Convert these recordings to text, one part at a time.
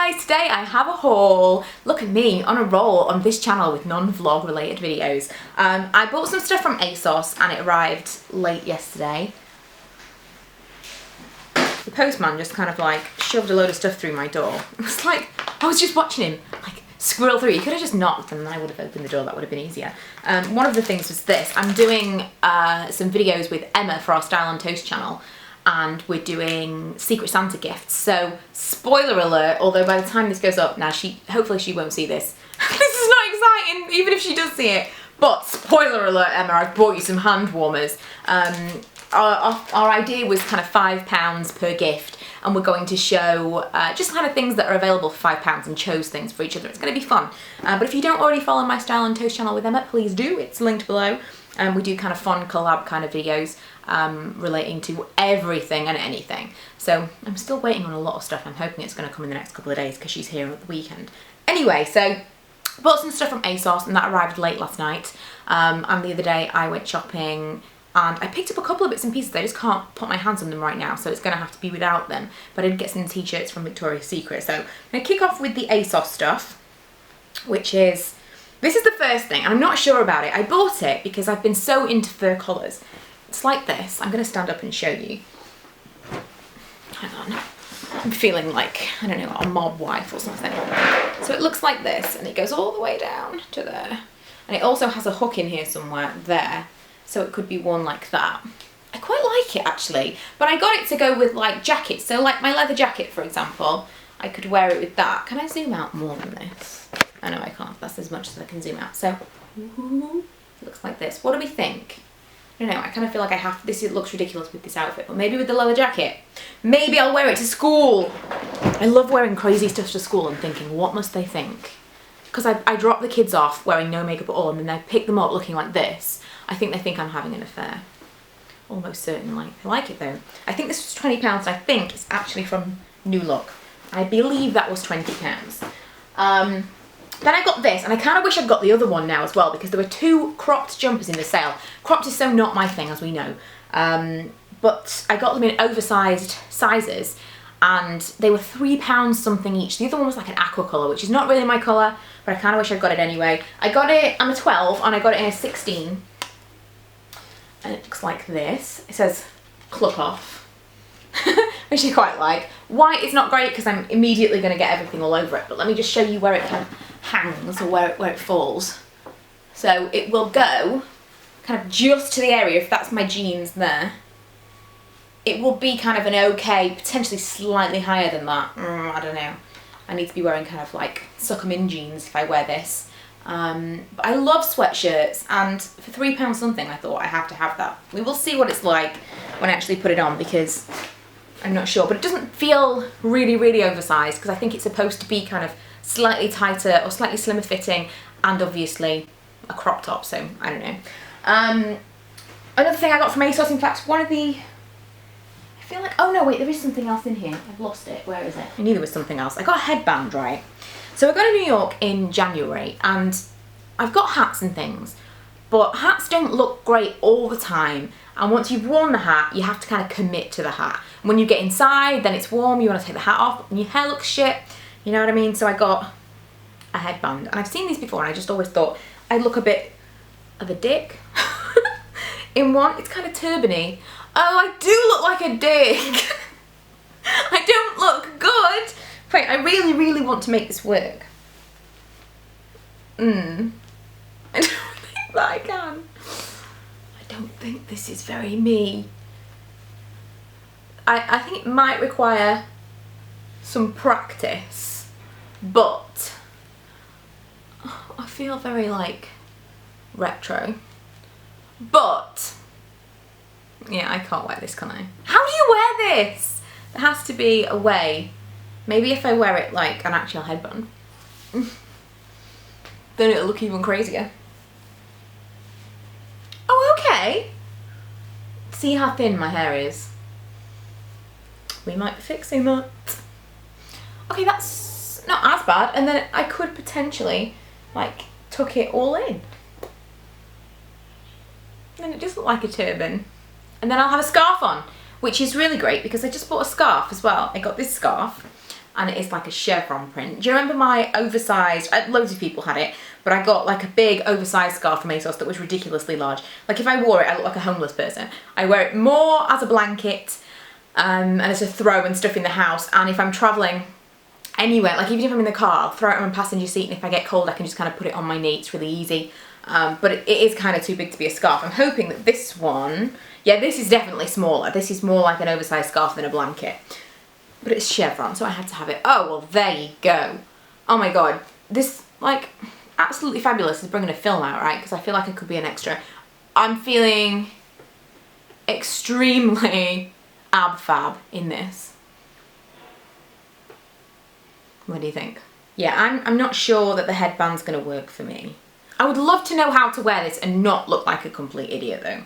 guys, today I have a haul. Look at me on a roll on this channel with non-vlog related videos. I bought some stuff from ASOS and it arrived late yesterday. The postman just kind of like shoved a load of stuff through my door. It was like, I was just watching him like squirrel through. He could have just knocked and then I would have opened the door, that would have been easier. One of the things was this. I'm doing some videos with Emma for our Style on Toast channel, and we're doing Secret Santa gifts. So, spoiler alert, although by the time this goes up, now hopefully she won't see this. This is not exciting, even if she does see it. But, spoiler alert, Emma, I've bought you some hand warmers. Our idea was kind of £5 per gift, and we're going to show just kind of things that are available for £5 and chose things for each other. It's going to be fun. But if you don't already follow my Style on Toast channel with Emma, please do. It's linked below. We do kind of fun collab kind of videos relating to everything and anything. So I'm still waiting on a lot of stuff. I'm hoping it's going to come in the next couple of days because she's here at the weekend. Anyway, so bought some stuff from ASOS and that arrived late last night. And the other day I went shopping and I picked up a couple of bits and pieces. I just can't put my hands on them right now, so it's going to have to be without them. But I did get some t-shirts from Victoria's Secret. So I'm going to kick off with the ASOS stuff, which is... This is the first thing, and I'm not sure about it. I bought it because I've been so into fur collars. It's like this. I'm going to stand up and show you. Hang on. I'm feeling like, I don't know, a mob wife or something. So it looks like this, and it goes all the way down to there. And it also has a hook in here somewhere there, so it could be worn like that. I quite like it, actually. But I got it to go with, like, jackets. So, like, my leather jacket, for example, I could wear it with that. Can I zoom out more than this? I know I can't, that's as much as I can zoom out. So, it looks like this. What do we think? I don't know, I kind of feel like I have, it looks ridiculous with this outfit, but maybe with the leather jacket. Maybe I'll wear it to school. I love wearing crazy stuff to school and thinking, what must they think? Because I drop the kids off wearing no makeup at all and then I pick them up looking like this. I think they think I'm having an affair. Almost certainly. I like it though. I think this was £20 and I think it's actually from New Look. I believe that was £20. Then I got this, and I kind of wish I'd got the other one now as well, because there were two cropped jumpers in the sale. Cropped is so not my thing, as we know. But I got them in oversized sizes, and they were £3 something each. The other one was like an aqua colour, which is not really my colour, but I kind of wish I'd got it anyway. I got it, I'm a 12, and I got it in a 16. And it looks like this. It says, "Cluck off." Which I quite like. White is not great, because I'm immediately going to get everything all over it, but let me just show you where it kind of hangs, or where it falls. So it will go kind of just to the area, if that's my jeans there. It will be kind of an okay, potentially slightly higher than that. I don't know. I need to be wearing kind of like suck 'em in jeans if I wear this. But I love sweatshirts, and for £3 something I thought I have to have that. We will see what it's like when I actually put it on, because I'm not sure, but it doesn't feel really, really oversized, because I think it's supposed to be kind of slightly tighter or slightly slimmer fitting, and obviously a crop top, so I don't know. Another thing I got from ASOS, in fact, one of the, I feel like, oh no, wait, there is something else in here. I've lost it. Where is it? I knew there was something else. I got a headband, right? So I go to New York in January, and I've got hats and things, but hats don't look great all the time. And once you've worn the hat, you have to kind of commit to the hat. When you get inside, then it's warm, you want to take the hat off, and your hair looks shit. You know what I mean? So I got a headband. And I've seen these before, and I just always thought I'd look a bit of a dick in one. It's kind of turban-y. Oh, I do look like a dick. I don't look good. Wait, I really, really want to make this work. I don't think that I can. I don't think this is very me. I think it might require some practice, but I feel very like retro. But yeah, I can't wear this, can I? How do you wear this? There has to be a way. Maybe if I wear it like an actual headband, then it'll look even crazier. Oh, okay. See how thin my hair is? We might be fixing that. Okay, that's not as bad. And then I could potentially, like, tuck it all in. And it does look like a turban. And then I'll have a scarf on, which is really great because I just bought a scarf as well. I got this scarf. and it is like a chevron print. Do you remember my oversized, loads of people had it, but I got like a big oversized scarf from ASOS that was ridiculously large. Like if I wore it, I look like a homeless person. I wear it more as a blanket and as a throw and stuff in the house, and if I'm traveling anywhere, like even if I'm in the car, I'll throw it on my passenger seat, and if I get cold I can just kind of put it on my knee. It's really easy. But it is kind of too big to be a scarf. I'm hoping that this one, yeah, this is definitely smaller. This is more like an oversized scarf than a blanket. But it's chevron, so I had to have it. Oh, well, there you go. Oh my god. This, like, absolutely fabulous is bringing a film out, right? Because I feel like it could be an extra. I'm feeling extremely ab-fab in this. What do you think? Yeah, I'm not sure that the headband's going to work for me. I would love to know how to wear this and not look like a complete idiot though.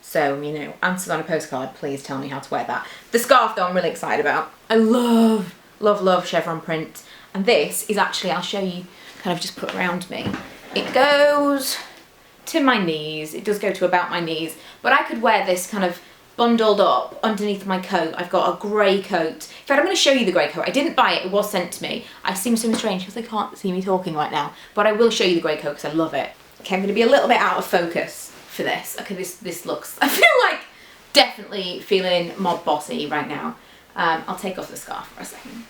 So, you know, answers on a postcard, please tell me how to wear that. The scarf though I'm really excited about. I love, love, love chevron print. And this is actually, I'll show you, kind of just put around me. It goes to my knees. It does go to about my knees. But I could wear this kind of bundled up underneath my coat. I've got a grey coat. In fact, I'm going to show you the grey coat. I didn't buy it, it was sent to me. I seem so strange because they can't see me talking right now, but I will show you the grey coat because I love it. Okay, I'm going to be a little bit out of focus for this. Okay, this looks, I feel like definitely feeling mob bossy right now. I'll take off the scarf for a second.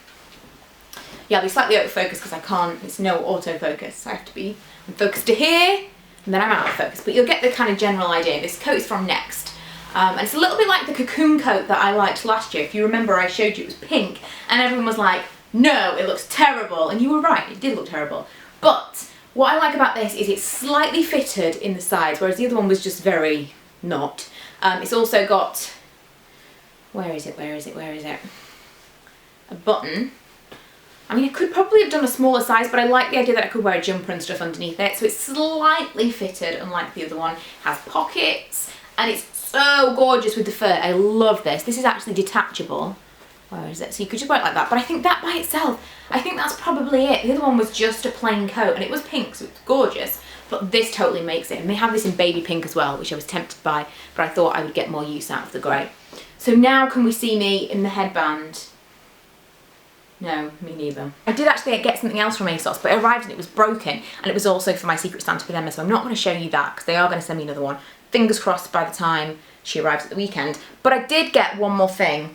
Yeah, I'll be slightly out of focus because I can't, it's no autofocus. So I have to be focused to here and then I'm out of focus. But you'll get the kind of general idea. This coat is from Next. And it's a little bit like the cocoon coat that I liked last year. If you remember, I showed you it was pink and everyone was like, no, it looks terrible. And you were right, it did look terrible. But what I like about this is it's slightly fitted in the sides, whereas the other one was just very not. It's also got, where is it? A button. I mean, I could probably have done a smaller size, but I like the idea that I could wear a jumper and stuff underneath it. So it's slightly fitted, unlike the other one. It has pockets, and it's so gorgeous with the fur. I love this. This is actually detachable. Where is it? So you could just wear it like that. But I think that by itself, I think that's probably it. The other one was just a plain coat, and it was pink, so it's gorgeous. But this totally makes it. And they have this in baby pink as well, which I was tempted by, but I thought I would get more use out of the grey. So now can we see me in the headband? No, me neither. I did actually get something else from ASOS, but it arrived and it was broken, and it was also for my Secret Santa with Emma, so I'm not going to show you that because they are going to send me another one. Fingers crossed by the time she arrives at the weekend. But I did get one more thing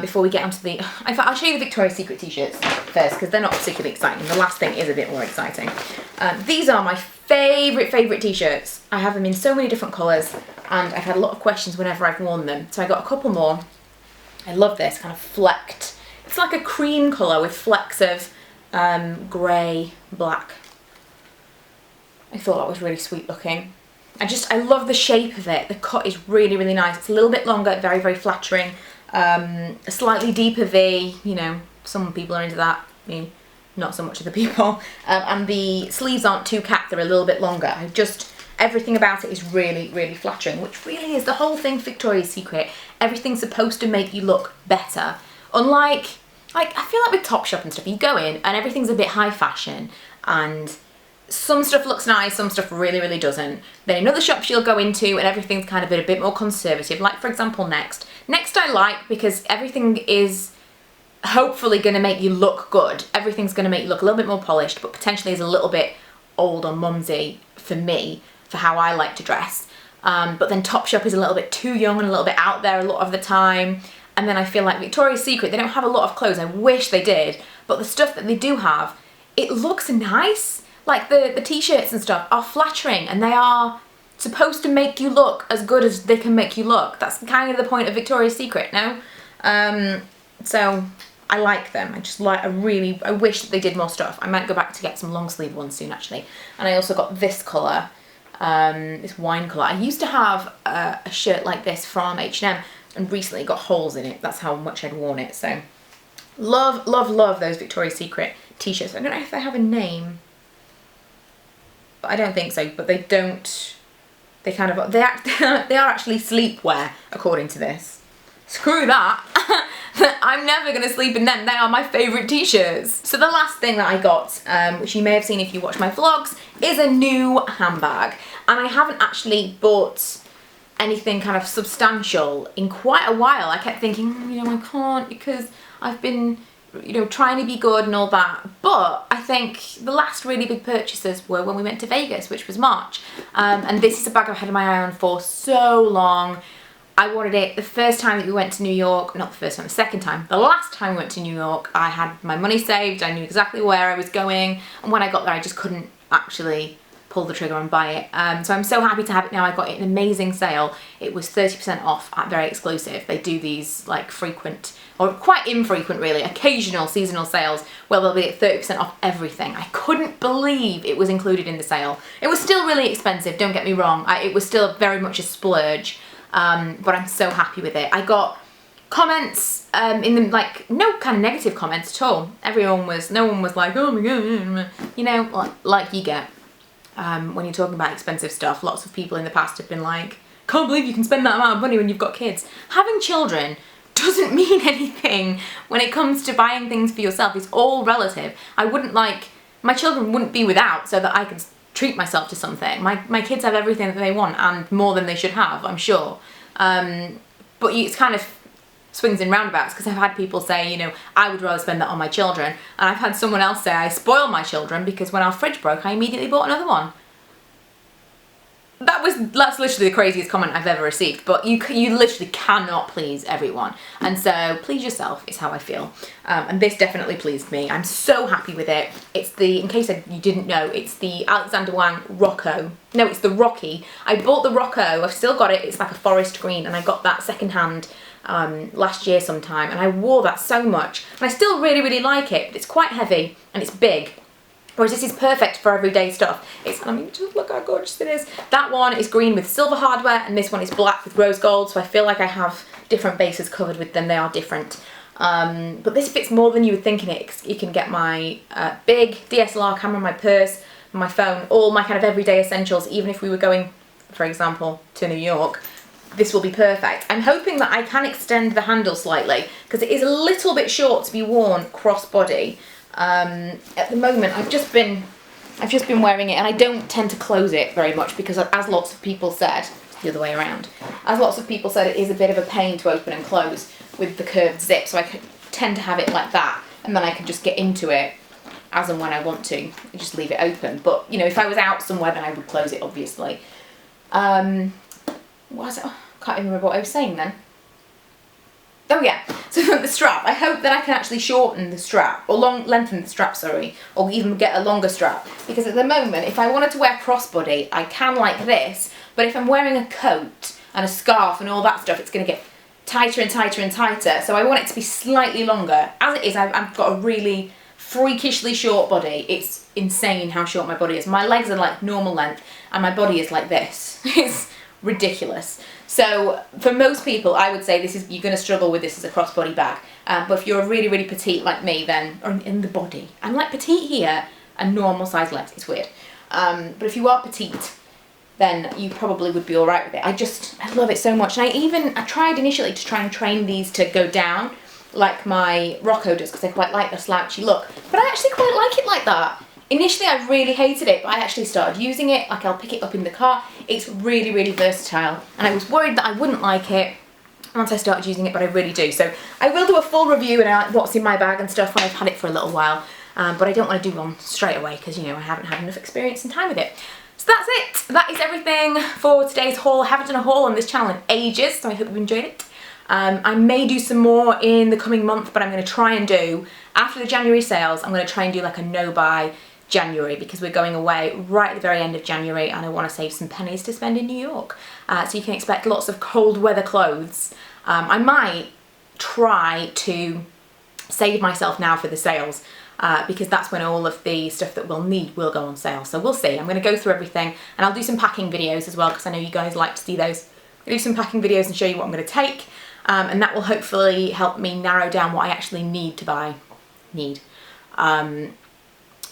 before we get onto the... In fact, I'll show you the Victoria's Secret t-shirts first because they're not particularly exciting. The last thing is a bit more exciting. These are my favourite t-shirts. I have them in so many different colours and I've had a lot of questions whenever I've worn them. So I got a couple more. I love this kind of flecked. It's like a cream colour with flecks of grey, black. I thought that was really sweet looking. I love the shape of it. The cut is really, really nice. It's a little bit longer, very, very flattering. A slightly deeper V, you know, some people are into that. I mean, not so much of the people. And the sleeves aren't too capped, they're a little bit longer. Everything about it is really, really flattering, which really is the whole thing Victoria's Secret. Everything's supposed to make you look better. Unlike, I feel like with Topshop and stuff, you go in and everything's a bit high fashion and some stuff looks nice, some stuff really, really doesn't. Then in other shops you'll go into and everything's kind of a bit more conservative, like for example Next. Next I like because everything is hopefully going to make you look good. Everything's going to make you look a little bit more polished, but potentially is a little bit old or mumsy for me, for how I like to dress. But then Topshop is a little bit too young and a little bit out there a lot of the time. And then I feel like Victoria's Secret, they don't have a lot of clothes. I wish they did, but the stuff that they do have, it looks nice. Like the t-shirts and stuff are flattering and they are supposed to make you look as good as they can make you look. That's kind of the point of Victoria's Secret, no? So I like them. I wish that they did more stuff. I might go back to get some long sleeve ones soon actually. And I also got this colour, this wine colour. I used to have a shirt like this from H&M and recently got holes in it. That's how much I'd worn it. So love, love, love those Victoria's Secret t-shirts. I don't know if they have a name. But I don't think so, but they don't, they are actually sleepwear according to this. Screw that. I'm never going to sleep in them. They are my favourite t-shirts. So the last thing that I got, which you may have seen if you watch my vlogs, is a new handbag. And I haven't actually bought anything kind of substantial in quite a while. I kept thinking, you know, I can't because I've been you know, trying to be good and all that. But I think the last really big purchases were when we went to Vegas, which was March. And this is a bag I've had my eye on for so long. I wanted it the first time that we went to New York, not the first time, the second time. The last time we went to New York, I had my money saved, I knew exactly where I was going, and when I got there I just couldn't actually pull the trigger and buy it. So I'm so happy to have it now. I got it in an amazing sale. It was 30% off at Very Exclusive. They do these like frequent, or quite infrequent really, occasional seasonal sales where they'll be at 30% off everything. I couldn't believe it was included in the sale. It was still really expensive, don't get me wrong. It was still very much a splurge. But I'm so happy with it. I got comments in the, like, no kind of negative comments at all. No one was like, oh my god, you know, like you get when you're talking about expensive stuff. Lots of people in the past have been like, can't believe you can spend that amount of money when you've got kids. Having children doesn't mean anything when it comes to buying things for yourself. It's all relative. I wouldn't like, my children wouldn't be without so that I could treat myself to something. My kids have everything that they want and more than they should have, I'm sure. But it's kind of swings and roundabouts, because I've had people say, you know, I would rather spend that on my children, and I've had someone else say I spoil my children because when our fridge broke I immediately bought another one. That's literally the craziest comment I've ever received, but you literally cannot please everyone, and so please yourself is how I feel. And this definitely pleased me. I'm so happy with it. It's the, in case you didn't know, it's the Alexander Wang Rocco. No, it's the Rocky. I bought the Rocco, I've still got it, it's like a forest green, and I got that secondhand last year sometime, and I wore that so much, and I still really, really like it, but it's quite heavy and it's big. Whereas this is perfect for everyday stuff. I mean, just look how gorgeous it is. That one is green with silver hardware, and this one is black with rose gold, so I feel like I have different bases covered with them. They are different. But this fits more than you would think in it. You can get my big DSLR camera, my purse, my phone, all my kind of everyday essentials, even if we were going, for example, to New York. This will be perfect. I'm hoping that I can extend the handle slightly, because it is a little bit short to be worn cross-body. At the moment I've just been wearing it, and I don't tend to close it very much because, as lots of people said, the other way around, as lots of people said, it is a bit of a pain to open and close with the curved zip, so I tend to have it like that, and then I can just get into it as and when I want to and just leave it open. But you know, if I was out somewhere then I would close it, obviously. What was it? Oh, I can't even remember what I was saying then. Oh yeah, so the strap, I hope that I can actually shorten the strap, or lengthen the strap, sorry, or even get a longer strap, because at the moment, if I wanted to wear crossbody, I can like this, but if I'm wearing a coat and a scarf and all that stuff, it's going to get tighter and tighter and tighter, so I want it to be slightly longer. As it is, I've got a really freakishly short body. It's insane how short my body is. My legs are like normal length, and my body is like this. It's ridiculous. So for most people, I would say you're going to struggle with this as a crossbody bag. But if you're really, really petite like me, then, or in the body, I'm like petite here and normal size legs. It's weird. But if you are petite, then you probably would be all right with it. I love it so much. And I tried initially to try and train these to go down like my Rocco does, because I quite like the slouchy look. But I actually quite like it like that. Initially I really hated it, but I actually started using it. Like, I'll pick it up in the car. It's really, really versatile, and I was worried that I wouldn't like it once I started using it, but I really do. So I will do a full review and what's in my bag and stuff when I've had it for a little while, but I don't want to do one straight away because, you know, I haven't had enough experience and time with it. So that's it. That is everything for today's haul. I haven't done a haul on this channel in ages, so I hope you enjoyed it. I may do some more in the coming month, but I'm going to try and do, after the January sales, I'm going to try and do like a no-buy January, because we're going away right at the very end of January and I want to save some pennies to spend in New York. So you can expect lots of cold weather clothes. I might try to save myself now for the sales, because that's when all of the stuff that we'll need will go on sale. So we'll see. I'm going to go through everything, and I'll do some packing videos as well, because I know you guys like to see those. I'll do some packing videos and show you what I'm going to take, and that will hopefully help me narrow down what I actually need to buy.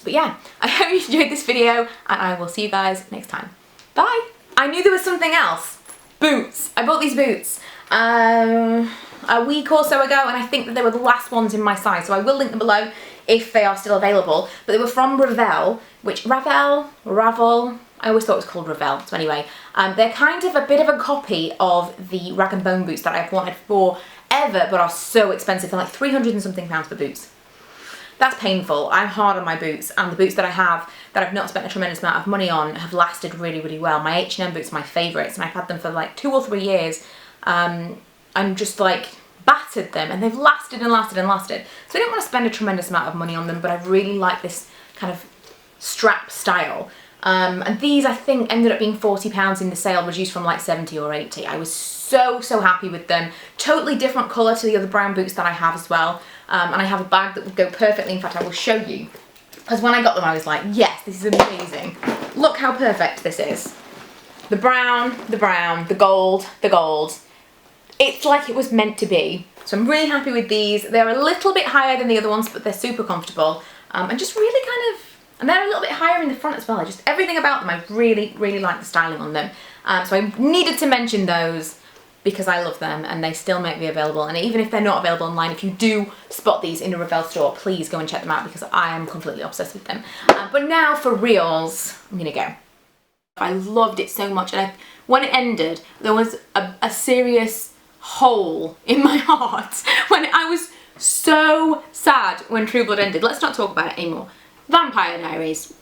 But yeah, I hope you enjoyed this video, and I will see you guys next time. Bye! I knew there was something else. Boots. I bought these boots a week or so ago, and I think that they were the last ones in my size, so I will link them below if they are still available. But they were from Ravel, Ravel, I always thought it was called Ravel. So anyway, they're kind of a bit of a copy of the Rag & Bone boots that I've wanted forever, but are so expensive. They're like 300 and something pounds for boots. that's painful. I'm hard on my boots, and the boots that I have that I've not spent a tremendous amount of money on have lasted really, really well. My H&M boots are my favourites, and I've had them for like 2 or 3 years. I'm just like battered them, and they've lasted and lasted and lasted. So I didn't want to spend a tremendous amount of money on them, but I really like this kind of strap style. And these I think ended up being £40 in the sale, reduced from like 70 or 80. I was so happy with them. Totally different colour to the other brown boots that I have as well. And I have a bag that would go perfectly. In fact, I will show you. Because when I got them, I was like, yes, this is amazing. Look how perfect this is. The brown, the gold, the gold. It's like it was meant to be. So I'm really happy with these. They're a little bit higher than the other ones, but they're super comfortable. And just really kind of, and they're a little bit higher in the front as well. Just everything about them, I really, really like the styling on them. So I needed to mention those because I love them, and they still make me available. And even if they're not available online, if you do spot these in a Ravel store, please go and check them out because I am completely obsessed with them. But now for reals, I'm gonna go. I loved it so much, and when it ended, there was a serious hole in my heart when I was so sad when True Blood ended. Let's not talk about it anymore. Vampire Diaries.